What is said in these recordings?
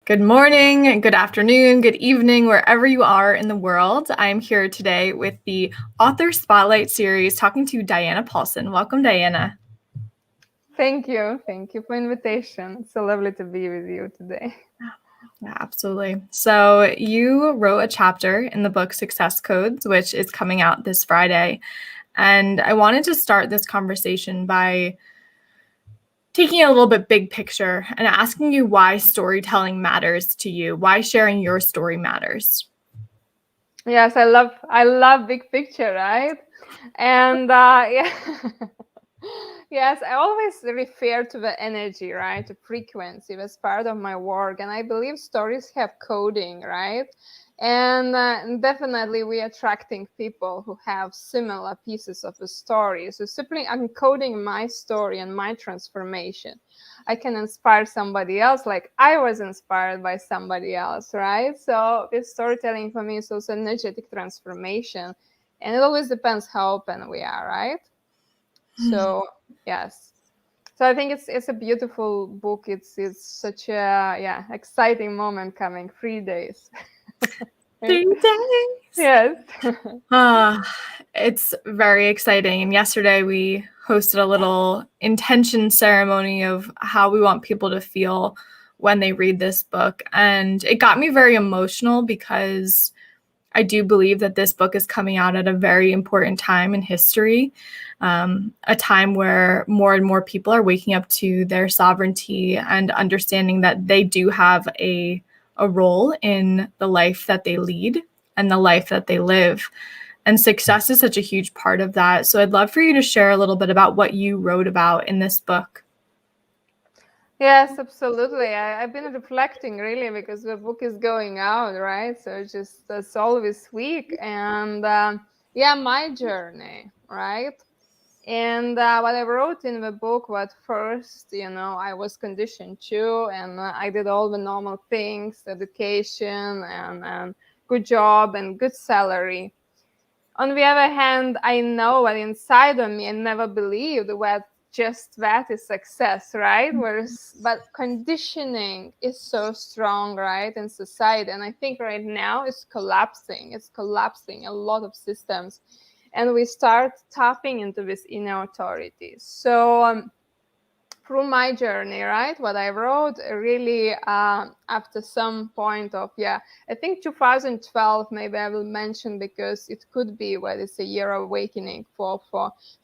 Good morning, good afternoon, good evening, wherever you are in the world. I'm here today with the Author Spotlight series talking to Diana Poulsen. Welcome, Diana. Thank you. Thank you for invitation. It's so lovely to be with you today. Yeah, absolutely. So you wrote a chapter in the book Success Codes, which is coming out this Friday. And I wanted to start this conversation by taking it a little bit big picture and asking you why storytelling matters to you, why sharing your story matters. Yes, I love big picture, right? And yeah. Yes, I always refer to the energy, right? The frequency was part of my work. And I believe stories have coding, right? And definitely we are attracting people who have similar pieces of the story. So simply encoding my story and my transformation, I can inspire somebody else like I was inspired by somebody else, right? So this storytelling for me is also energetic transformation. And it always depends how open we are, right? So yes. So I think it's a beautiful book. It's such a exciting moment coming. 3 days. 3 days. Yes. It's very exciting. And yesterday we hosted a little intention ceremony of how we want people to feel when they read this book. And it got me very emotional because I do believe that this book is coming out at a very important time in history, a time where more and more people are waking up to their sovereignty and understanding that they do have a role in the life that they lead and the life that they live. And success is such a huge part of that. So I'd love for you to share a little bit about what you wrote about in this book. Yes, absolutely. I've been reflecting really because the book is going out, right? So it's all this week. And my journey, right? And what I wrote in the book was first, I was conditioned to, and I did all the normal things, education and good job and good salary. On the other hand, I know that inside of me, I never believed that just that is success, right? But conditioning is so strong, right, in society. And I think right now it's collapsing. It's collapsing a lot of systems. And we start tapping into this inner authority. So through my journey, right, what I wrote really after some point of, I think 2012, maybe I will mention because it could be what is a year of awakening for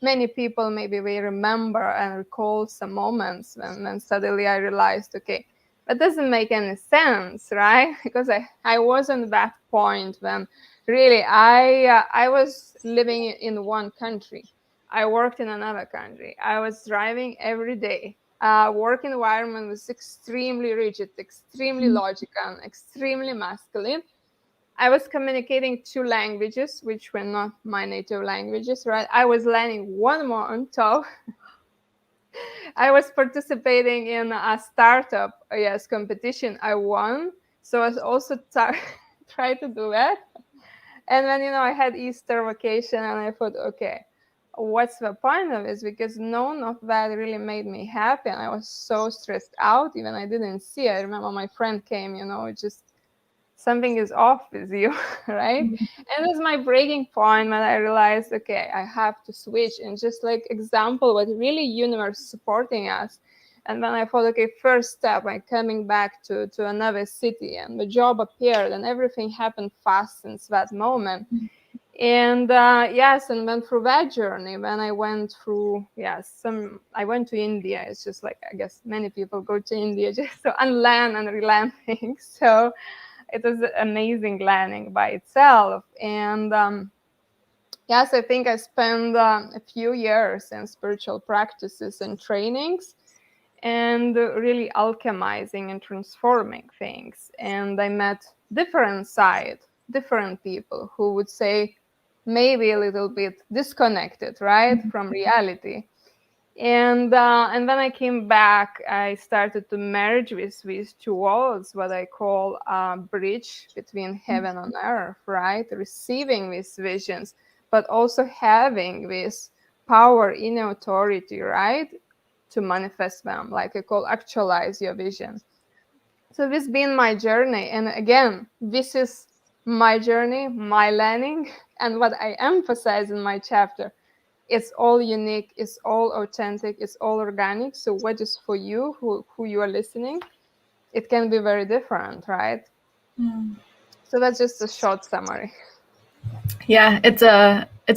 many people. Maybe we remember and recall some moments when suddenly I realized, okay, that doesn't make any sense, right? Because I was on that point when really I was living in one country. I worked in another country. I was driving every day. Work environment was extremely rigid, extremely logical, extremely masculine. I was communicating 2 languages, which were not my native languages, right? I was learning one more on top. I was participating in a startup, competition. I won. So I was also try to do that. And then, I had Easter vacation and I thought, okay, what's the point of this? Because none of that really made me happy. And I was so stressed out, even I didn't see. I remember my friend came, just something is off with you, right? And it was my breaking point when I realized, okay, I have to switch. And just like example, what really universe supporting us. And then I thought, okay, first step, I'm coming back to another city, and the job appeared, and everything happened fast since that moment. And and then through that journey, when I went through, I went to India. It's just like, I guess many people go to India just to unlearn and relearn things. So it was amazing learning by itself. And I think I spent a few years in spiritual practices and trainings and really alchemizing and transforming things. And I met different people who would say maybe a little bit disconnected, right, from reality. And when I came back, I started to merge with these two worlds, what I call a bridge between heaven and earth, right? Receiving these visions, but also having this power in authority, right? To manifest them, like I call actualize your vision. So this been my journey. And again, this is my journey, my learning. And what I emphasize in my chapter, it's all unique, it's all authentic, it's all organic. So what is for you, who you are listening, it can be very different, right? So that's just a short summary. Yeah, it's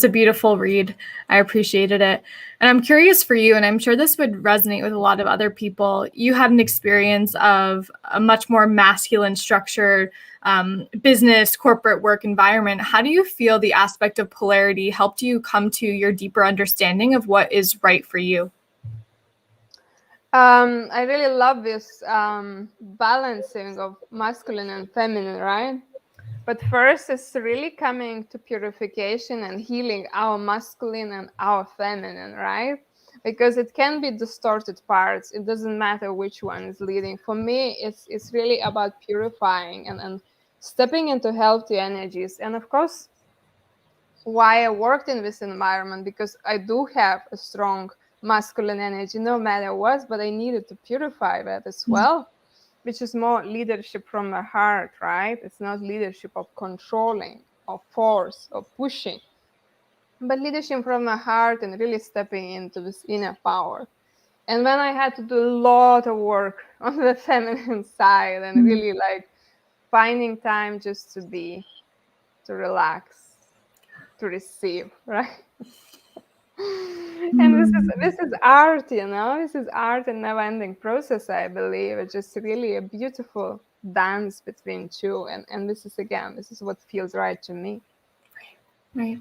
a beautiful read. I appreciated it. And I'm curious for you, and I'm sure this would resonate with a lot of other people. You had an experience of a much more masculine structured business, corporate work environment. How do you feel the aspect of polarity helped you come to your deeper understanding of what is right for you? I really love this balancing of masculine and feminine, right? But first, it's really coming to purification and healing our masculine and our feminine, right? Because it can be distorted parts. It doesn't matter which one is leading. For me, it's really about purifying and stepping into healthy energies. And of course, why I worked in this environment, because I do have a strong masculine energy, no matter what, but I needed to purify that as well, which is more leadership from the heart, right? It's not leadership of controlling, of force, of pushing, but leadership from the heart and really stepping into this inner power. And when I had to do a lot of work on the feminine side and really like finding time just to be, to relax, to receive, right? And this is art, you know, this is art and never-ending process, I believe. It's just really a beautiful dance between two, and this is what feels right to me. Right.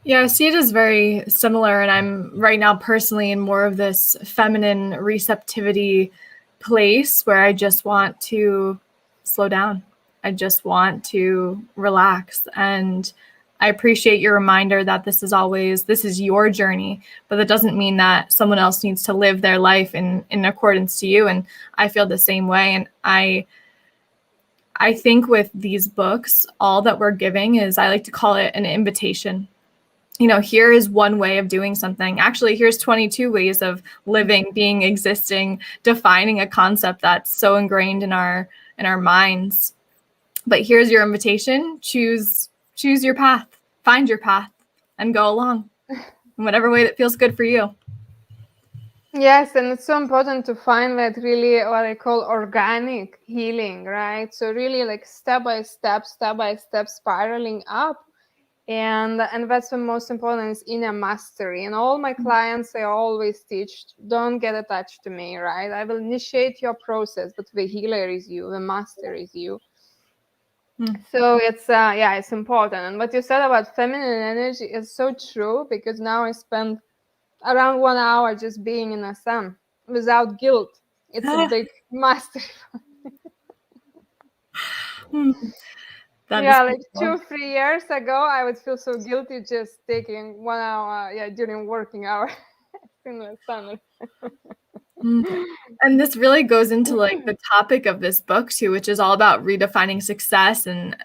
Yeah, I see it as very similar, and I'm right now personally in more of this feminine receptivity place where I just want to slow down. I just want to relax, and I appreciate your reminder that this is your journey, but that doesn't mean that someone else needs to live their life in accordance to you. And I feel the same way. And I think with these books, all that we're giving is, I like to call it an invitation. You know, here is one way of doing something. Actually, here's 22 ways of living, being, existing, defining a concept that's so ingrained in our minds. But here's your invitation. Choose your path, find your path, and go along in whatever way that feels good for you. Yes, and it's so important to find that really what I call organic healing, right? So really like step by step spiraling up. And that's the most important, is inner mastery. And all my clients, I always teach, don't get attached to me, right? I will initiate your process, but the healer is you, the master is you. So it's important. And what you said about feminine energy is so true, because now I spend around 1 hour just being in the sun without guilt. It's a big mastery. Like 2-3 years ago, I would feel so guilty just taking 1 hour during working hour in the sun. And this really goes into like the topic of this book too, which is all about redefining success. And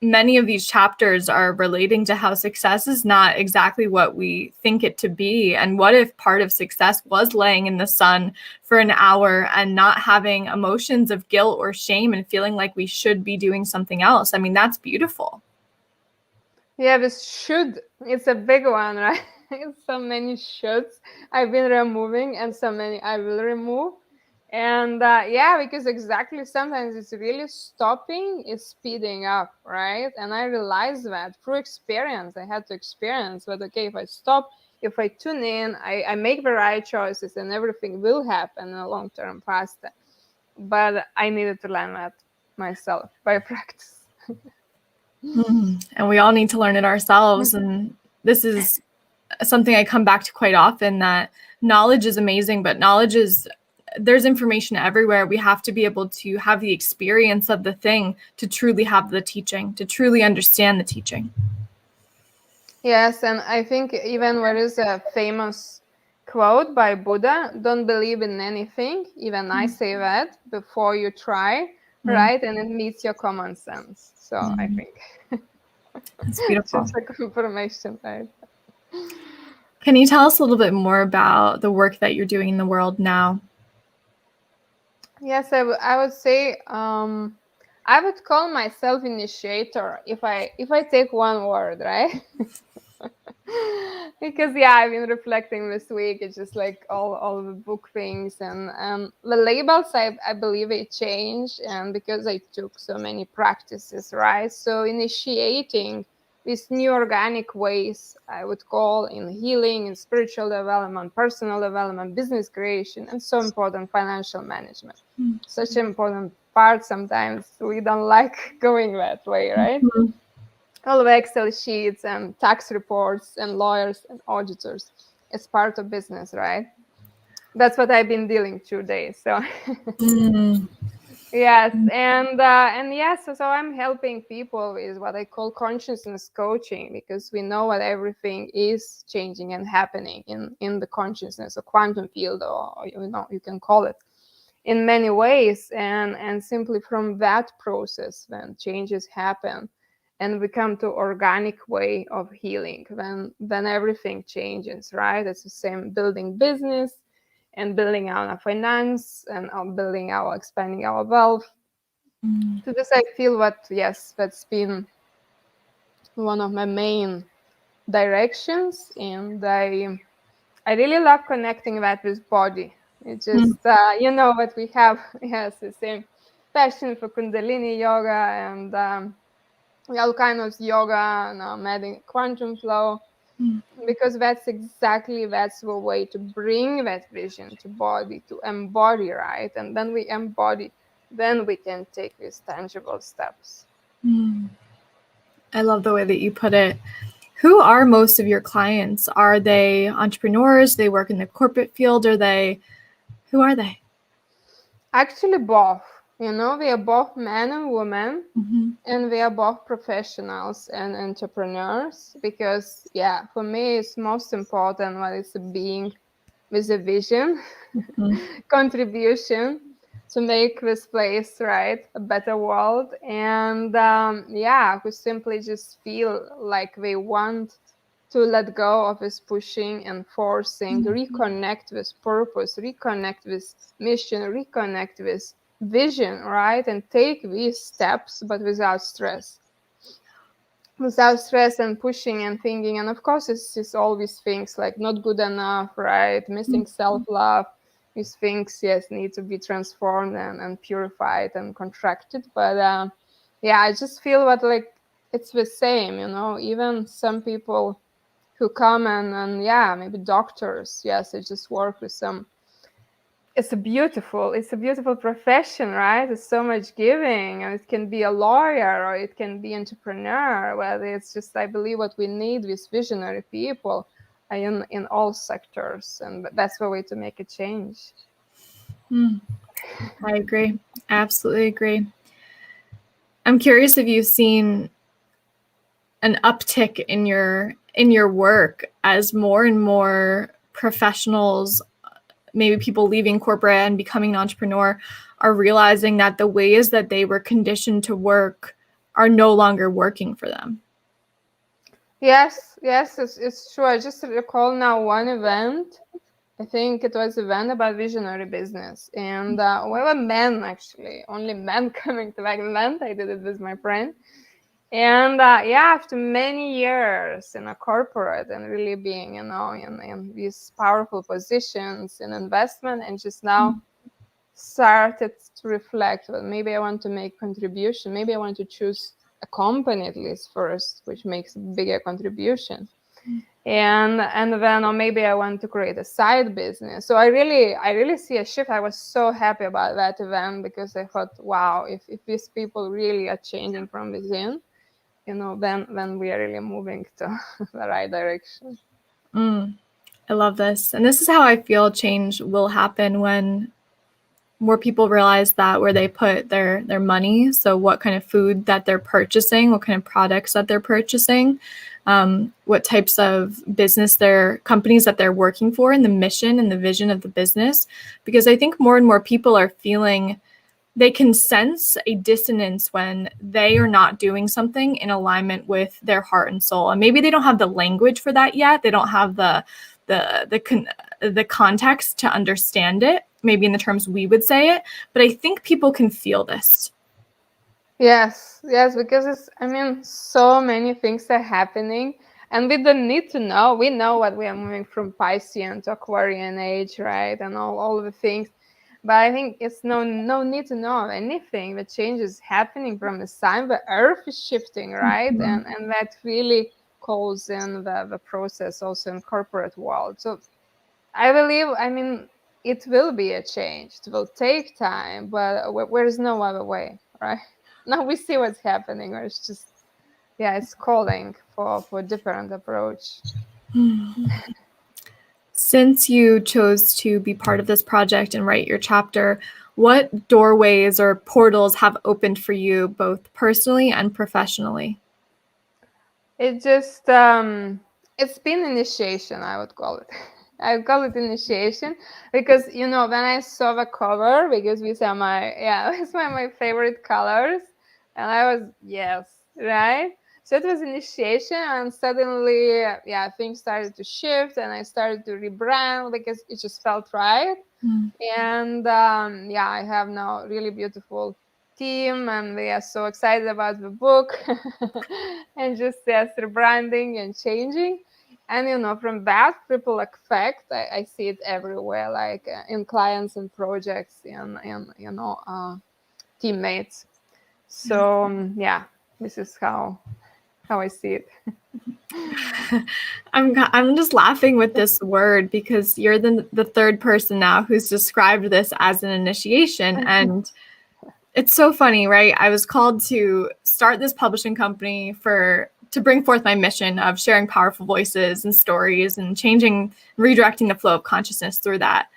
many of these chapters are relating to how success is not exactly what we think it to be. And what if part of success was laying in the sun for an hour and not having emotions of guilt or shame and feeling like we should be doing something else? I mean, that's beautiful. Yeah, this should, it's a big one, right? So many shoulds I've been removing, and so many I will remove. And because exactly, sometimes it's really stopping is speeding up, right? And I realized that through experience. I had to experience that, okay, if I stop, if I tune in, I make the right choices, and everything will happen in a long-term faster. But I needed to learn that myself by practice. And we all need to learn it ourselves. And this is something I come back to quite often, that knowledge is amazing, but there's information everywhere. We have to be able to have the experience of the thing to truly have the teaching, to truly understand the teaching. Yes, and I think even there is a famous quote by Buddha, don't believe in anything. Even I say that before you try, right? And it meets your common sense. So I think it's beautiful. Just a confirmation, right? Can you tell us a little bit more about the work that you're doing in the world now? Yes, I would say I would call myself initiator if I take one word, right? Because yeah, I've been reflecting this week. It's just like all the book things and the labels. I believe it changed, and because I took so many practices, right? So initiating these new organic ways, I would call, in healing, in spiritual development, personal development, business creation, and so important, financial management. Such an important part. Sometimes we don't like going that way, right? Mhm. All of Excel sheets and tax reports and lawyers and auditors as part of business, right? That's what I've been dealing today. So Mm. yes, and yes, so I'm helping people with what I call consciousness coaching, because we know that everything is changing and happening in the consciousness, or quantum field, or you can call it in many ways, and simply from that process, when changes happen and we come to organic way of healing, then everything changes, right? It's the same building business and building our finance and building our expanding our wealth. So this, I feel, that's been one of my main directions, and I really love connecting that with body. It's just what we have, yes, the same passion for Kundalini yoga and all kinds of yoga and quantum flow, because that's the way to bring that vision to body, to embody, right? And then we embody, then we can take these tangible steps. I love the way that you put it. Who are most of your clients? Are they entrepreneurs? They work in the corporate field? Who are they? Actually, both. We are both men and women, Mm-hmm. and we are both professionals and entrepreneurs, because yeah, for me it's most important what is a being with a vision, contribution to make this place, right, a better world. And who simply just feel like they want to let go of this pushing and forcing, reconnect with purpose, reconnect with mission, reconnect with vision, right? And take these steps, but without stress. Without stress and pushing and thinking. And of course, it's always things like not good enough, right? Missing self-love. These things, yes, need to be transformed and purified and contracted. But I just feel that like it's the same, even some people who come and maybe doctors, yes, they just work with some. It's a beautiful profession, right? There's so much giving, and it can be a lawyer or it can be entrepreneur. Well, it's just, I believe, what we need with visionary people in all sectors, and that's the way to make a change. I agree. I absolutely agree. I'm curious if you've seen an uptick in your work as more and more professionals, maybe people leaving corporate and becoming an entrepreneur, are realizing that the ways that they were conditioned to work are no longer working for them. Yes, it's true. I just recall now one event. I think it was an event about visionary business, and we were men, actually, only men coming to that event. I did it with my friend. And after many years in a corporate and really being, in these powerful positions in investment, and just now started to reflect, well, maybe I want to make contribution. Maybe I want to choose a company at least first, which makes a bigger contribution. And then, or maybe I want to create a side business. So I really see a shift. I was so happy about that event, because I thought, wow, if these people really are changing from within, then we are really moving to the right direction. I love this. And this is how I feel change will happen when more people realize that where they put their money, so what kind of food that they're purchasing, what kind of products that they're purchasing, what types of companies that they're working for, and the mission and the vision of the business. Because I think more and more people are feeling they can sense a dissonance when they are not doing something in alignment with their heart and soul. And maybe they don't have the language for that yet. They don't have the context to understand it. maybe in the terms we would say it, but I think people can feel this. Yes, because so many things are happening, and we don't need to know. We know what we are moving from Piscean to Aquarian age, right? And all of the things. But I think it's no need to know anything. The change is happening from the sign. The Earth is shifting, right? Mm-hmm. And that really calls in the process also in corporate world. So I believe, it will be a change. It will take time, but there's no other way, right? Now we see what's happening. It's just, it's calling for a different approach. Since you chose to be part of this project and write your chapter, what doorways or portals have opened for you both personally and professionally? It just, it's been initiation, I would call it. I call it initiation because, when I saw the cover, because these are it's my favorite colors. And I was, yes, right? So it was initiation, and suddenly, things started to shift, and I started to rebrand because it just felt right. And I have now really beautiful team, and they are so excited about the book and just rebranding and changing. And from that ripple effect, I see it everywhere, like in clients and projects and teammates. So this is how I see it. I'm just laughing with this word because you're the third person now who's described this as an initiation. And it's so funny, right? I was called to start this publishing company to bring forth my mission of sharing powerful voices and stories and redirecting the flow of consciousness through that.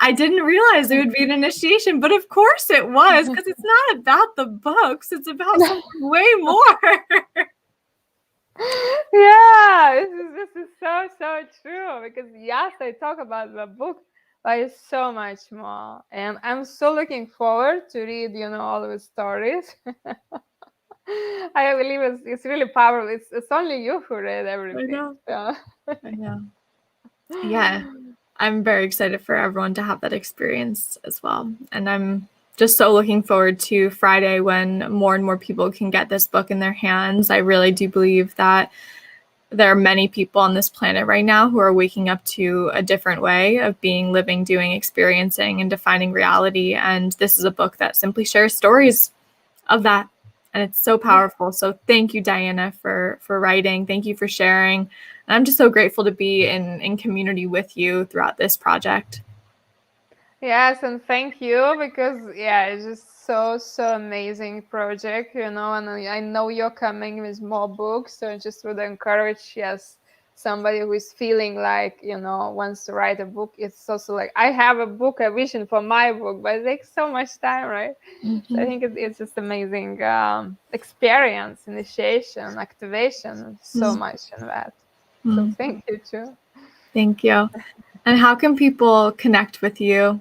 I didn't realize it would be an initiation, but of course it was, because it's not about the books. It's about something way more. Yeah, this is so true, because yes, I talk about the book, but it's so much more, and I'm so looking forward to read all the stories. I believe it's really powerful. It's only you who read everything. I know. Yeah, I'm very excited for everyone to have that experience as well, and I'm just so looking forward to Friday when more and more people can get this book in their hands. I really do believe that there are many people on this planet right now who are waking up to a different way of being, living, doing, experiencing, and defining reality. And this is a book that simply shares stories of that. And it's so powerful. So thank you, Diana, for writing. Thank you for sharing. And I'm just so grateful to be in community with you throughout this project. Yes, and thank you, because it's just so amazing project, and I know you're coming with more books, so I just would encourage, somebody who is feeling like, wants to write a book. It's also like, I have a book, a vision for my book, but it takes so much time, right? So I think it's just amazing experience, initiation, activation, so much in that. So thank you too. Thank you. And how can people connect with you?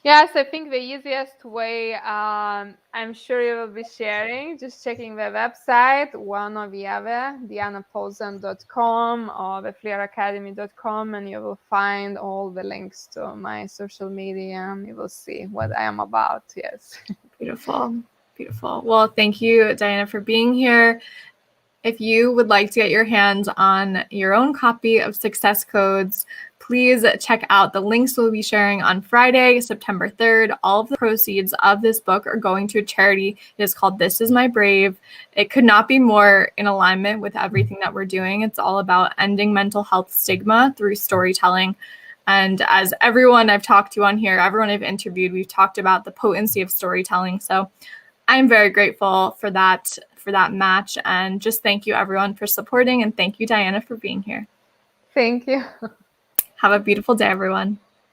Yes, I think the easiest way, I'm sure you will be sharing, just checking the website, one or the other, dianapoulsen.com or the flairacademy.com, and you will find all the links to my social media, and you will see what I am about. Yes. Beautiful. Beautiful. Well, thank you, Diana, for being here. If you would like to get your hands on your own copy of Success Codes, please check out the links we'll be sharing on Friday, September 3rd. All of the proceeds of this book are going to a charity. It is called This Is My Brave. It could not be more in alignment with everything that we're doing. It's all about ending mental health stigma through storytelling. And as everyone I've talked to on here, everyone I've interviewed, we've talked about the potency of storytelling. So I'm very grateful for that match. And just thank you, everyone, for supporting. And thank you, Diana, for being here. Thank you. Have a beautiful day, everyone.